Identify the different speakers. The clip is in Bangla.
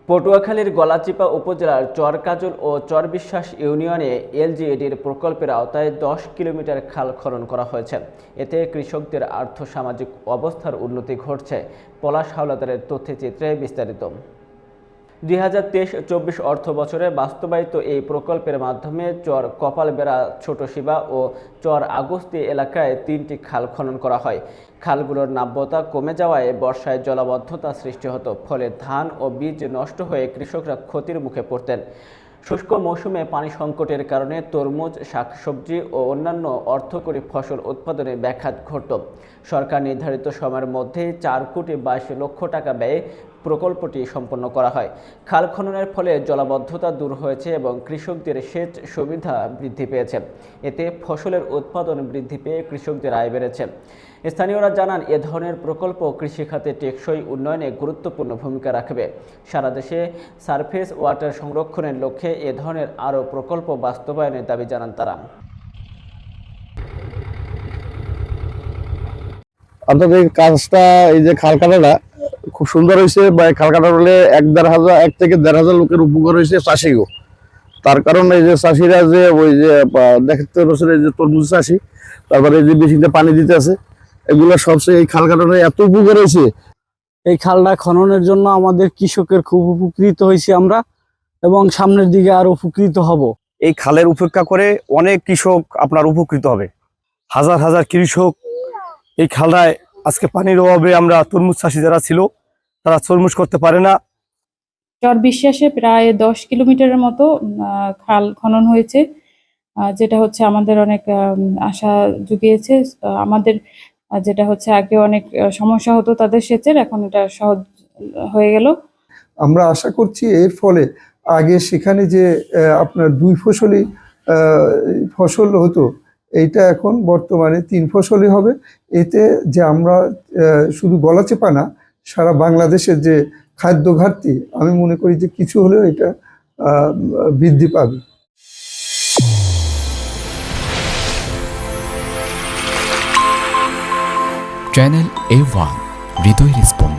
Speaker 1: পটুয়াখালীর গলাচিপা উপজেলার চরকাজল ও চরবিশ্বাস ইউনিয়নে এলজিইডির প্রকল্পের আওতায় 10 কিলোমিটার খাল খনন করা হয়েছে। এতে কৃষকদের আর্থ-সামাজিক অবস্থার উন্নতি ঘটছে। পলাশ হাওলাদারের তথ্যচিত্রে বিস্তারিত। 2023-24 অর্থ বছরে বাস্তবায়িত এই প্রকল্পের মাধ্যমে চর কপালবেড়া, ছোট শিবা ও চর আগস্তি এলাকায় 3টি খাল খনন করা হয়। খালগুলোর নাব্যতা কমে যাওয়ায় বর্ষায় জলাবদ্ধতা সৃষ্টি হতো, ফলে ধান ও বীজ নষ্ট হয়ে কৃষকরা ক্ষতির মুখে পড়তেন। শুষ্ক মৌসুমে পানি সংকটের কারণে তরমুজ, শাকসবজি ও অন্যান্য অর্থকরী ফসল উৎপাদনে ব্যাঘাত ঘটত। সরকার নির্ধারিত সময়ের মধ্যেই 4,22,00,000 টাকা ব্যয়ে প্রকল্পটি সম্পন্ন করা হয়। খাল খননের ফলে জলাবদ্ধতা দূর হয়েছে এবং কৃষকদের সেচ সুবিধা বৃদ্ধি পেয়েছে। এতে ফসলের উৎপাদন বৃদ্ধি পেয়ে কৃষকদের আয় বেড়েছে। স্থানীয়রা জানান, এ ধরনের প্রকল্প কৃষিখাতে টেকসই উন্নয়নে গুরুত্বপূর্ণ ভূমিকা রাখবে। সারা দেশে সারফেস ওয়াটার সংরক্ষণের লক্ষ্যে এ ধরনের আরও প্রকল্প বাস্তবায়নের দাবি জানান তারা।
Speaker 2: অর্থাৎ এই কাজটা, এই যে খাল কাটাটা খুব সুন্দর হয়েছে, বা খাল কাটা হলে 1 থেকে 1,500 লোকের উপকার হয়েছে চাষিও। তার কারণ এই যে চাষিরা যে ওই যে দেখতে বছর এই যে তরমুজ চাষি, তারপরে এই যে মেশিনটা পানি দিতে আছে, এগুলো সবচেয়ে এই খাল কাটানো এত উপকার হয়েছে।
Speaker 3: এই খালটা খননের জন্য আমাদের কৃষকের খুব উপকৃত হয়েছি আমরা, এবং সামনের দিকে আরো উপকৃত হব।
Speaker 4: এই খালের উপেক্ষা করে অনেক কৃষক আপনার উপকৃত হবে। হাজার হাজার কৃষক এই খালটায় আজকে পানির অভাবে, আমরা তরমুজ চাষি যারা ছিল তারা তরমুজ করতে পারে না।
Speaker 5: চরবিশ্বাসে প্রায় 10 কিলোমিটারের মতো খাল খনন হয়েছে, যেটা হচ্ছে আমাদের অনেক আশা জুগিয়েছে। আমাদের যেটা হচ্ছে আগে অনেক সমস্যা হতো তাদের সেচের, এখন এটা সহজ হয়ে গেল।
Speaker 6: আমরা আশা করছি এর ফলে আগে সেখানে যে আপনার 2 ফসলি ফসল হতো, এইটা এখন বর্তমানে 3 ফসলি হবে। এতে যে আমরা শুধু গলাচিপা না, সারা বাংলাদেশের যে খাদ্য ঘাটতি, আমি মনে করি যে কিছু হলেও এটা বৃদ্ধি পাবে।
Speaker 7: চ্যানেল A1 হৃদয়ের স্পন্দন।